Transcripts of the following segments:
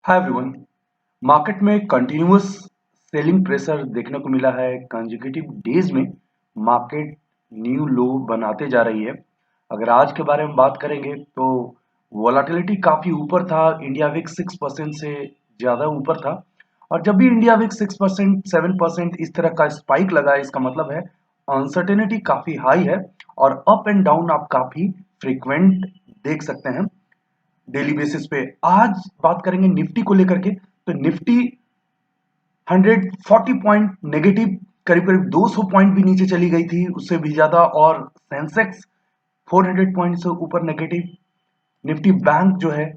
Hi everyone. Market में continuous selling pressure देखने को मिला है। कंसेक्यूटिव डेज में मार्केट न्यू लो बनाते जा रही है। अगर आज के बारे में बात करेंगे तो वोलाटिलिटी काफी ऊपर था। इंडिया विक्स 6% से ज्यादा ऊपर था। और जब भी इंडिया विक्स 6% 7% इस तरह का स्पाइक लगा है, इसका मतलब है अनसर्टेनिटी काफी हाई है और अप एंड डाउन आप काफी फ्रीक्वेंट देख सकते हैं डेली बेसिस पे। आज बात करेंगे निफ्टी को लेकर के, तो निफ्टी 140 पॉइंट नेगेटिव, करीब करीब 200 पॉइंट भी नीचे चली गई थी, उससे भी ज्यादा। और सेंसेक्स 400 पॉइंट से ऊपर नेगेटिव। निफ्टी बैंक जो है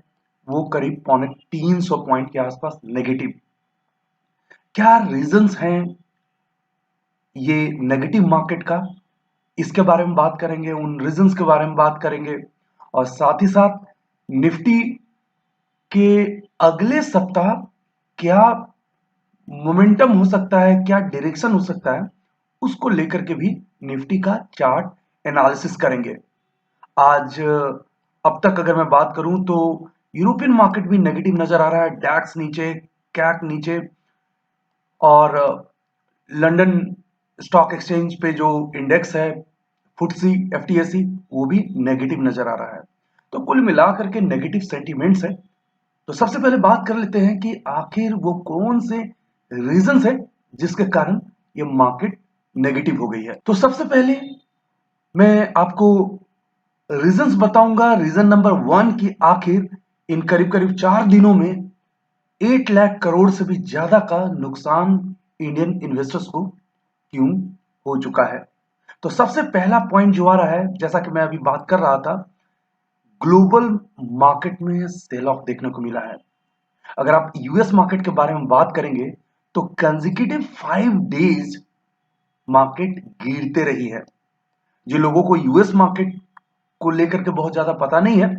वो करीब 350 पॉइंट के आसपास नेगेटिव। क्या रीजंस हैं ये नेगेटिव मार्केट का, इसके बारे में बात करेंगे, उन रीजंस के बारे में बात करेंगे। और साथ ही साथ निफ्टी के अगले सप्ताह क्या मोमेंटम हो सकता है, क्या डायरेक्शन हो सकता है, उसको लेकर के भी निफ्टी का चार्ट एनालिसिस करेंगे आज। अब तक अगर मैं बात करूं तो यूरोपियन मार्केट भी नेगेटिव नजर आ रहा है। डैक्स नीचे, कैक नीचे, और लंदन स्टॉक एक्सचेंज पे जो इंडेक्स है फुटसी एफटीएसई, वो भी नेगेटिव नजर आ रहा है। तो कुल मिलाकर के नेगेटिव सेंटीमेंट्स है। तो सबसे पहले बात कर लेते हैं कि आखिर वो कौन से रीजंस है जिसके कारण ये मार्केट नेगेटिव हो गई है। तो सबसे पहले मैं आपको रीजंस बताऊंगा। रीजन नंबर 1 की आखिर इन करीब करीब 4 दिनों में 8 लाख करोड़ से भी ज्यादा का नुकसान इंडियन इन्वेस्टर्स को क्यों हो चुका है। तो सबसे पहला पॉइंट जो आ रहा है, जैसा कि मैं अभी बात कर रहा था, ग्लोबल मार्केट में सेल ऑफ देखने को मिला है। अगर आप यूएस मार्केट के बारे में बात करेंगे तो कंसेक्यूटिव 5 डेज मार्केट गिरते रही है। जो लोगों को यूएस मार्केट को लेकर के बहुत ज्यादा पता नहीं है,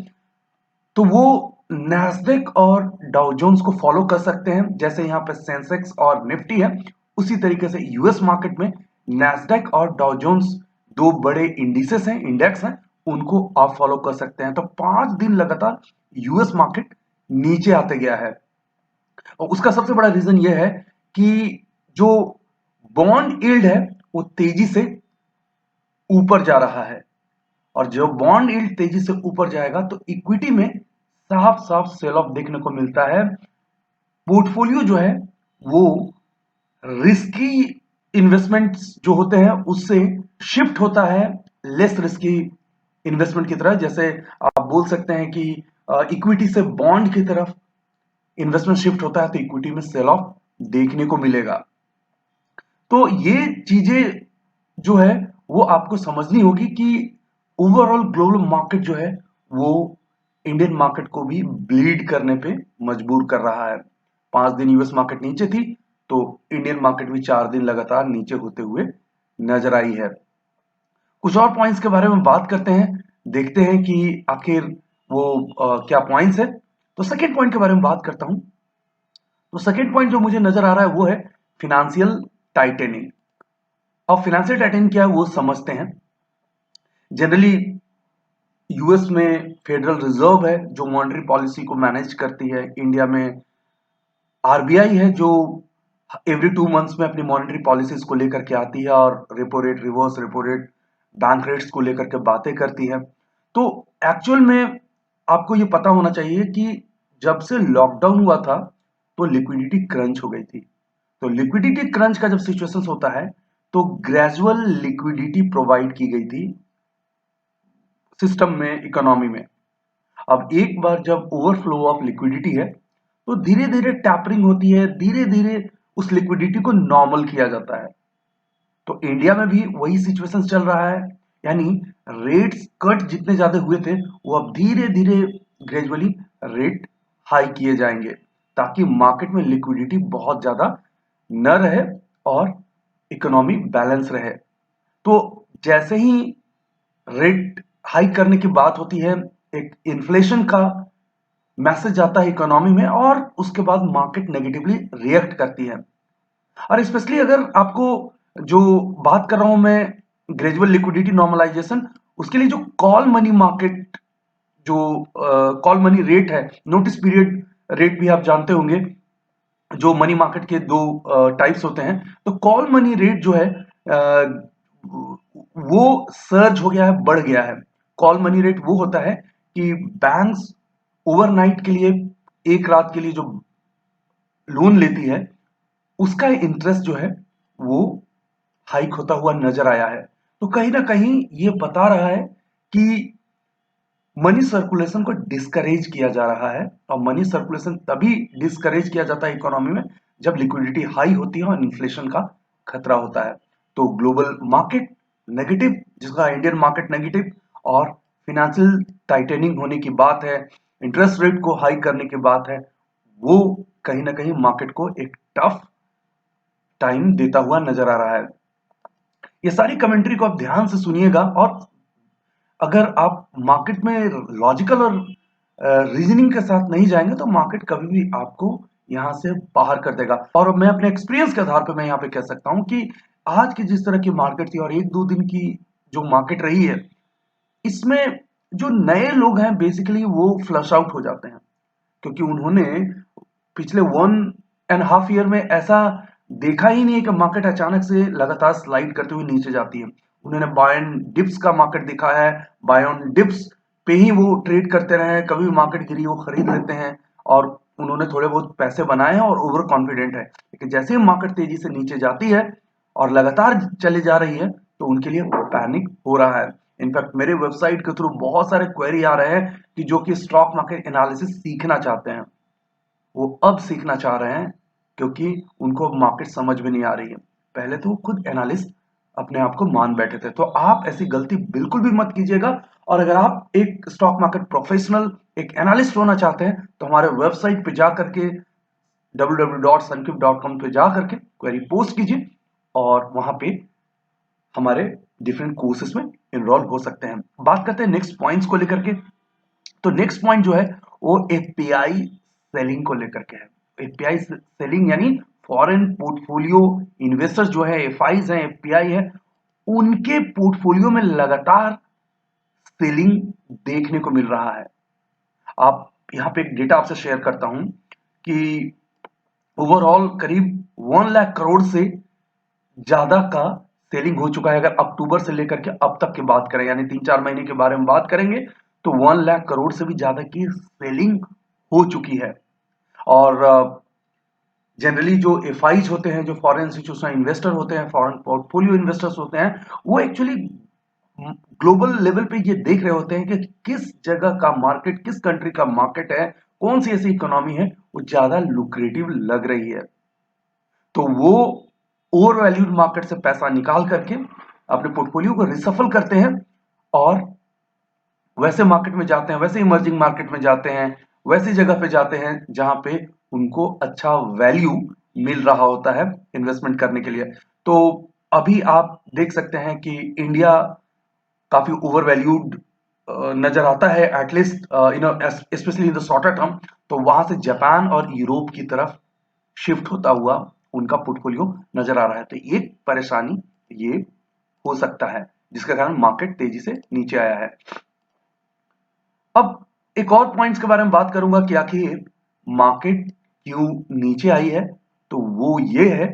तो वो नैस्डैक और डाउ जोन्स को फॉलो कर सकते हैं। जैसे यहाँ पे सेंसेक्स और निफ्टी है, उसी तरीके से यूएस मार्केट में नैस्डैक और डाउ जोन्स दो बड़े इंडिसेस हैं, इंडेक्स हैं, उनको आप फॉलो कर सकते हैं। तो 5 दिन लगातार यूएस मार्केट नीचे आते गया है। और उसका सबसे बड़ा रीजन यह है कि जो बॉन्ड यील्ड है वो तेजी से ऊपर जा रहा है। और जब बॉन्ड यील्ड तेजी से ऊपर जाएगा तो इक्विटी में साफ साफ सेल ऑफ देखने को मिलता है। पोर्टफोलियो जो है वो रिस्की इन्वेस्टमेंट्स जो होते हैं उससे शिफ्ट होता है लेस रिस्की इन्वेस्टमेंट की तरह। जैसे आप बोल सकते हैं कि इक्विटी से बॉन्ड की तरफ इन्वेस्टमेंट शिफ्ट होता है, तो इक्विटी में सेल ऑफ देखने को मिलेगा। तो ये चीजें जो है वो आपको समझनी होगी कि ओवरऑल ग्लोबल मार्केट जो है वो इंडियन मार्केट को भी ब्लीड करने पे मजबूर कर रहा है। 5 दिन यूएस मार्केट नीचे थी, तो इंडियन मार्केट भी 4 दिन लगातार नीचे होते हुए नजर आई है। कुछ और पॉइंट्स के बारे में बात करते हैं, देखते हैं कि आखिर वो क्या पॉइंट्स है। तो सेकेंड पॉइंट के बारे में बात करता हूं। तो सेकेंड पॉइंट जो मुझे नजर आ रहा है वो है फिनेंशियल टाइटेनिंग। अब फिनेंशियल टाइटेनिंग क्या है वो समझते हैं। जनरली यूएस में फेडरल रिजर्व है जो मॉनेटरी पॉलिसी को मैनेज करती है। इंडिया में आरबीआई है जो एवरी 2 मंथ्स में अपनी मॉनेटरी पॉलिसीज को लेकर के आती है और repo rate, reverse repo rate, bank rates को लेकर के बातें करती है। तो एक्चुअल में आपको ये पता होना चाहिए कि जब से लॉकडाउन हुआ था तो लिक्विडिटी क्रंच हो गई थी। तो लिक्विडिटी क्रंच का जब सिचुएशन होता है तो ग्रेजुअल लिक्विडिटी प्रोवाइड की गई थी सिस्टम में, इकोनॉमी में। अब एक बार जब ओवरफ्लो ऑफ लिक्विडिटी है तो धीरे धीरे टैपरिंग होती है, धीरे धीरे उस लिक्विडिटी को नॉर्मल किया जाता है। तो इंडिया में भी वही सिचुएशन चल रहा है। यानी रेट्स कट जितने ज्यादा हुए थे वो अब धीरे धीरे ग्रेजुअली रेट हाई किए जाएंगे ताकि मार्केट में लिक्विडिटी बहुत ज्यादा न रहे और इकोनॉमी बैलेंस रहे। तो जैसे ही रेट हाइक करने की बात होती है, एक इन्फ्लेशन का मैसेज आता है इकोनॉमी में और उसके बाद मार्केट नेगेटिवली रिएक्ट करती है। और स्पेशली अगर आपको जो बात कर रहा हूं मैं, ग्रेजुअल लिक्विडिटी नॉर्मलाइजेशन, उसके लिए जो कॉल मनी मार्केट, जो कॉल मनी रेट है, नोटिस पीरियड रेट भी आप जानते होंगे, जो मनी मार्केट के दो टाइप्स होते हैं। तो कॉल मनी रेट जो है वो सर्ज हो गया है, बढ़ गया है। कॉल मनी रेट वो होता है कि बैंक्स ओवरनाइट के लिए, एक रात के लिए जो लोन लेती है, उसका इंटरेस्ट जो है वो हाइक होता हुआ नजर आया है। तो कहीं ना कहीं ये बता रहा है कि मनी सर्कुलेशन को डिस्करेज किया जा रहा है। और मनी सर्कुलेशन तभी डिस्करेज किया जाता है इकोनॉमी में जब लिक्विडिटी हाई होती है और इन्फ्लेशन का खतरा होता है। तो ग्लोबल मार्केट नेगेटिव, जिसका इंडियन मार्केट नेगेटिव, और फिनेंशियल टाइटेनिंग होने की बात है, इंटरेस्ट रेट को हाई करने की बात है, वो कहीं ना कहीं मार्केट को एक टफ टाइम देता हुआ नजर आ रहा है। ये सारी कमेंट्री को आप ध्यान से सुनिएगा, और अगर आप मार्केट में लॉजिकल और रीजनिंग के साथ नहीं जाएंगे तो मार्केट कभी भी आपको यहां से बाहर कर देगा। और मैं अपने एक्सपीरियंस के आधार पर मैं यहां पे कह सकता हूं कि आज की जिस तरह की मार्केट थी और एक दो दिन की जो मार्केट रही है, इसमें जो नए लोग हैं बेसिकली वो फ्लश आउट हो जाते हैं, क्योंकि उन्होंने पिछले 1.5 ईयर में ऐसा देखा ही नहीं है कि मार्केट अचानक से लगातार स्लाइड करते हुए नीचे जाती है। उन्होंने बाय ऑन डिप्स का मार्केट देखा है, बाय ऑन डिप्स पे ही वो ट्रेड करते रहे हैं, कभी भी मार्केट गिरी वो खरीद लेते हैं, और उन्होंने थोड़े बहुत पैसे बनाए हैं और ओवर कॉन्फिडेंट है। लेकिन जैसे ही मार्केट तेजी से नीचे जाती है और लगातार चली जा रही है, तो उनके लिए पैनिक हो रहा है। इनफैक्ट मेरे वेबसाइट के थ्रू बहुत सारे क्वेरी आ रहे हैं कि जो कि स्टॉक मार्केट एनालिसिस सीखना चाहते हैं, वो अब सीखना चाह रहे हैं, क्योंकि उनको मार्केट समझ में नहीं आ रही है। पहले तो वो खुद एनालिस्ट अपने आप को मान बैठे थे। तो आप ऐसी गलती बिल्कुल भी मत कीजिएगा। और अगर आप एक स्टॉक मार्केट प्रोफेशनल, एक एनालिस्ट होना चाहते हैं, तो हमारे वेबसाइट पे जा करके www.sunkip.com पे जा करके क्वेरी पोस्ट कीजिए, और वहां पे हमारे डिफरेंट कोर्सेस में इनरोल हो सकते हैं। बात करते हैं नेक्स्ट पॉइंट्स को लेकर के। तो नेक्स्ट पॉइंट जो है वो एफपीआई सेलिंग को लेकर के है। एफपीआई सेलिंग यानी फॉरेन पोर्टफोलियो इन्वेस्टर्स जो है, एफआईज हैं, एफपीआई है, उनके पोर्टफोलियो में लगातार सेलिंग देखने को मिल रहा है। आप यहां पे एक डेटा आपसे शेयर करता हूं कि ओवरऑल करीब 1 लाख करोड़ से ज्यादा का सेलिंग हो चुका है। अगर अक्टूबर से लेकर के अब तक की बात करें, यानी 3-4 महीने के बारे में बात करेंगे, तो 1 लाख करोड़ से भी ज्यादा की सेलिंग हो चुकी है। और जनरली जो एफआईज होते हैं, जो फॉरेन इंस्टीट्यूशनल इन्वेस्टर होते हैं, फॉरेन पोर्टफोलियो इन्वेस्टर्स होते हैं, वो एक्चुअली ग्लोबल लेवल पे ये देख रहे होते हैं कि किस जगह का मार्केट, किस कंट्री का मार्केट है, कौन सी ऐसी इकोनॉमी है वो ज्यादा लुक्रेटिव लग रही है। तो वो ओवर वैल्यूड मार्केट से पैसा निकाल करके अपने पोर्टफोलियो को रिसफल करते हैं, और वैसे मार्केट में जाते हैं, वैसे इमर्जिंग मार्केट में जाते हैं, वैसी जगह पे जाते हैं जहां पे उनको अच्छा वैल्यू मिल रहा होता है इन्वेस्टमेंट करने के लिए। तो अभी आप देख सकते हैं कि इंडिया काफी ओवर वैल्यूड नजर आता है, at least specially in the shorter term. तो वहां से जापान और यूरोप की तरफ शिफ्ट होता हुआ उनका पोर्टफोलियो नजर आ रहा है। तो एक परेशानी ये हो सकता है जिसके कारण मार्केट तेजी से नीचे आया है। अब एक और पॉइंट्स के बारे में बात करूंगा कि आखिर मार्केट क्यों नीचे आई है। तो वो ये है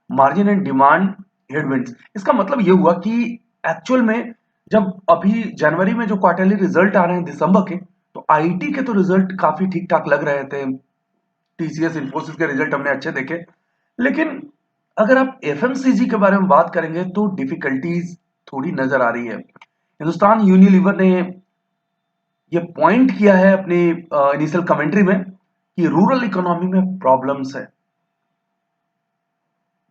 मार्जिन एंड डिमांड हेडविंड्स। इसका मतलब ये हुआ कि एक्चुअल में जब अभी जनवरी में जो क्वार्टरली रिजल्ट आ रहे हैं दिसंबर के, तो आईटी के तो रिजल्ट काफी ठीक ठाक लग रहे थे। टीसीएस, इन्फोसिस के रिजल्ट हमने अच्छे देखे। लेकिन अगर आप एफएमसीजी के बारे में बात करेंगे तो डिफिकल्टीज थोड़ी नजर आ रही है। हिंदुस्तान यूनिलीवर ने ये पॉइंट किया है अपनी इनिशियल कमेंट्री में कि रूरल इकोनॉमी में प्रॉब्लम्स है।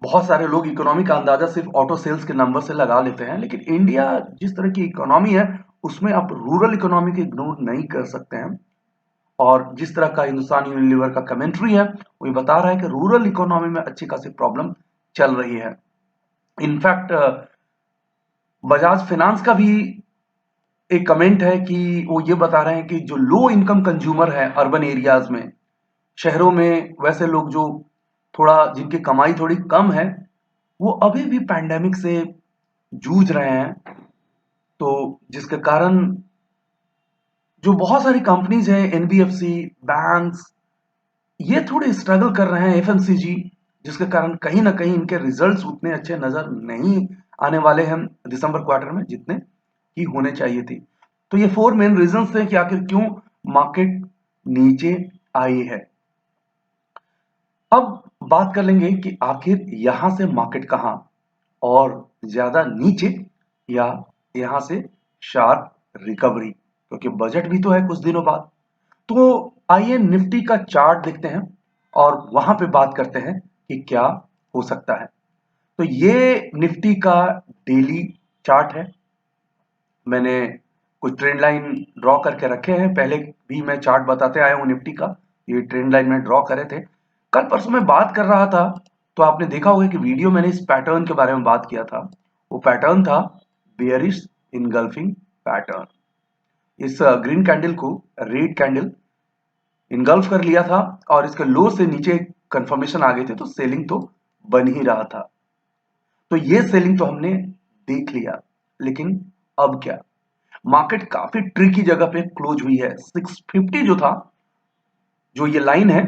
बहुत सारे लोग इकोनॉमी का अंदाजा सिर्फ ऑटो सेल्स के नंबर से लगा लेते हैं, लेकिन इंडिया जिस तरह की इकोनॉमी है उसमें आप रूरल इकोनॉमी को इग्नोर नहीं कर सकते हैं। और जिस तरह का हिंदुस्तान यूनिलीवर का कमेंट्री है वो ये बता रहा है कि रूरल इकोनॉमी में अच्छी खासी प्रॉब्लम चल रही है। इनफैक्ट बजाज फाइनेंस का भी एक कमेंट है कि वो ये बता रहे हैं कि जो लो इनकम कंज्यूमर है अर्बन एरियाज में, शहरों में वैसे लोग जो थोड़ा जिनकी कमाई थोड़ी कम है, वो अभी भी पैंडेमिक से जूझ रहे हैं। तो जिसके कारण जो बहुत सारी कंपनीज हैं, एनबीएफसी, बैंक्स, ये थोड़े स्ट्रगल कर रहे हैं एफएमसीजी, जिसके कारण कहीं ना कहीं इनके रिजल्ट्स उतने अच्छे नजर नहीं आने वाले हैं दिसंबर क्वार्टर में जितने की होने चाहिए थी। तो ये 4 मेन रीजंस थे कि आखिर क्यों मार्केट नीचे आई है। अब बात कर लेंगे कि आखिर यहां से मार्केट कहां और ज्यादा नीचे या यहां से शार्प रिकवरी, क्योंकि बजट भी तो है कुछ दिनों बाद। तो आइए निफ्टी का चार्ट देखते हैं और वहां पे बात करते हैं कि क्या हो सकता है। तो ये निफ्टी का डेली चार्ट है। मैंने कुछ ट्रेंड लाइन ड्रॉ करके रखे हैं, पहले भी मैं चार्ट बताते आया हूं निफ्टी का। ये ट्रेंड लाइन में ड्रॉ करे थे। कल परसों मैं बात कर रहा था तो आपने देखा होगा कि वीडियो मैंने इस पैटर्न के बारे में बात किया था। वो पैटर्न था बेयरिश इनगल्फिंग पैटर्न। इस ग्रीन कैंडल को रेड कैंडल इनगल्फ कर लिया था और इसके लो से नीचे कंफर्मेशन आ गए थे, तो सेलिंग तो बन ही रहा था। तो ये सेलिंग तो हमने देख लिया, लेकिन अब क्या? मार्केट काफी ट्रिकी जगह पे क्लोज हुई है। 650 जो था, जो ये लाइन है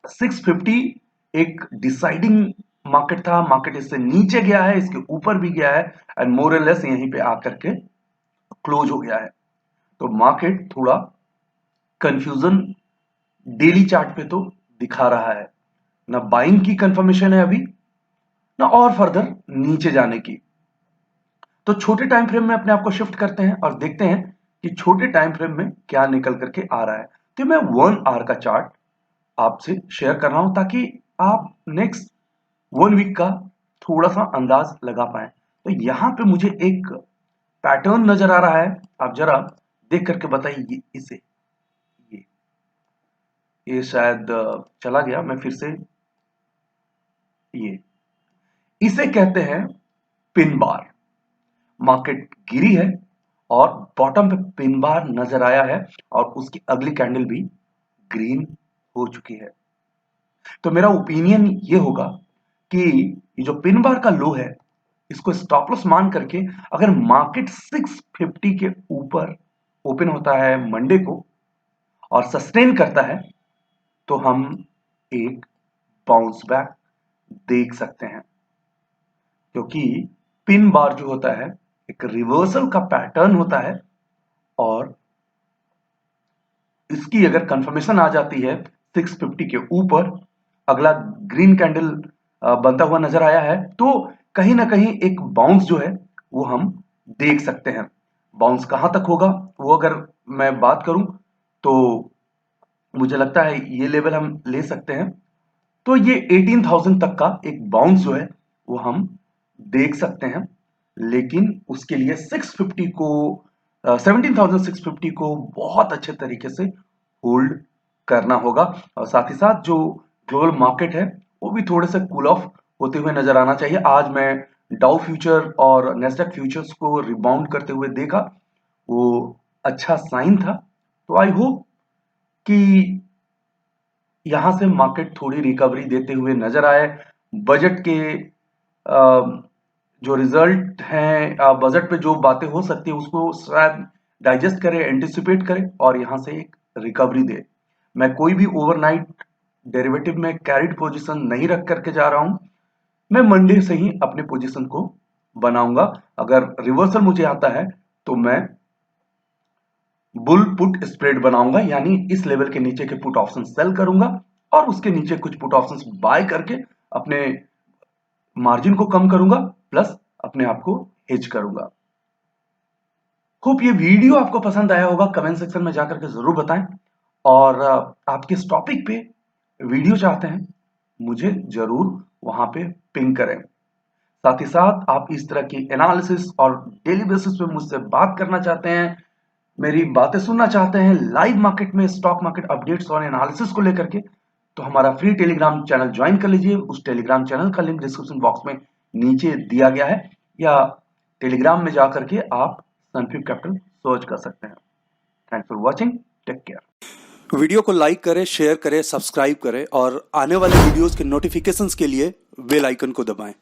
650, एक डिसाइडिंग मार्केट था। मार्केट इससे नीचे गया है, इसके ऊपर भी गया है एंड मोर और लेस यहीं पे आकर के क्लोज हो गया है। तो मार्केट थोड़ा कंफ्यूजन डेली चार्ट पे तो दिखा रहा है। ना बाइंग की कंफर्मेशन है अभी, ना और फर्दर नीचे जाने की। तो छोटे टाइम फ्रेम में अपने आप को शिफ्ट करते हैं और देखते हैं कि छोटे टाइम फ्रेम में क्या निकल करके आ रहा है। तो मैं 1 आवर का चार्ट आपसे शेयर कर रहा हूं ताकि आप नेक्स्ट 1 वीक का थोड़ा सा अंदाज लगा पाए। तो यहां पे मुझे एक पैटर्न नजर आ रहा है, आप जरा देख करके बताइए इसे। ये ये शायद चला गया, मैं फिर से ये इसे कहते हैं पिन बार। मार्केट गिरी है और बॉटम पे पिन बार नजर आया है और उसकी अगली कैंडल भी ग्रीन हो चुकी है। तो मेरा ओपिनियन ये होगा कि ये जो पिन बार का लो है, इसको स्टॉप लॉस मान करके अगर मार्केट 650 के ऊपर ओपन होता है मंडे को और सस्टेन करता है, तो हम एक बाउंस बैक देख सकते हैं। क्योंकि पिन बार जो होता है एक रिवर्सल का पैटर्न होता है और इसकी अगर कंफर्मेशन आ जाती है 650 के ऊपर, अगला ग्रीन कैंडल बनता हुआ नजर आया है, तो कहीं ना कहीं एक बाउंस जो है वो हम देख सकते हैं। बाउंस कहां तक होगा वो अगर मैं बात करूं तो मुझे लगता है ये लेवल हम ले सकते हैं। तो ये 18,000 तक का एक बाउंस जो है वो हम देख सकते हैं। लेकिन उसके लिए 650 को 17,650 को बहुत अच्छे तरीके से होल्ड करना होगा। और साथ ही साथ जो ग्लोबल मार्केट है वो भी थोड़े से कूल ऑफ होते हुए नजर आना चाहिए। आज मैं डाउ फ्यूचर और नेस्डैक फ्यूचर्स को रिबाउंड करते हुए देखा, वो अच्छा साइन था। तो आई होप कि यहां से मार्केट थोड़ी रिकवरी देते हुए नजर आए। बजट के जो रिजल्ट हैं, बजट पे जो बातें हो सकती है उसको शायद डाइजेस्ट करे, एंटिसिपेट करे और यहां से एक रिकवरी दे। मैं कोई भी ओवरनाइट डेरिवेटिव में कैरिड पोजीशन नहीं रख करके जा रहा हूं। मैं मंडे से ही अपने पोजीशन को बनाऊंगा। अगर रिवर्सल मुझे आता है तो मैं बुल पुट स्प्रेड बनाऊंगा, यानी इस लेवल के नीचे के पुट ऑप्शन सेल करूंगा और उसके नीचे कुछ पुट ऑप्शंस बाय करके अपने मार्जिन को कम करूंगा प्लस अपने आप को हेज करूंगा। होप ये वीडियो आपको पसंद आया होगा। कमेंट सेक्शन में जाकर के जरूर बताएं और आप किस टॉपिक पे वीडियो चाहते हैं मुझे जरूर वहां पे पिंग करें। साथ ही साथ आप इस तरह की एनालिसिस और डेली बेसिस पे मुझसे बात करना चाहते हैं, मेरी बातें सुनना चाहते हैं लाइव मार्केट में स्टॉक मार्केट अपडेट्स और एनालिसिस को लेकर के, तो हमारा फ्री टेलीग्राम चैनल ज्वाइन कर लीजिए। उस टेलीग्राम चैनल का लिंक डिस्क्रिप्शन बॉक्स में नीचे दिया गया है, या टेलीग्राम में जाकर के आप सनफिप कैपिटल सर्च कर सकते हैं। Thanks for watching, take care. Video को लाइक करें, शेयर करें, सब्सक्राइब करें और आने वाले वीडियोस के नोटिफिकेशंस के लिए बेल आइकन को दबाएं।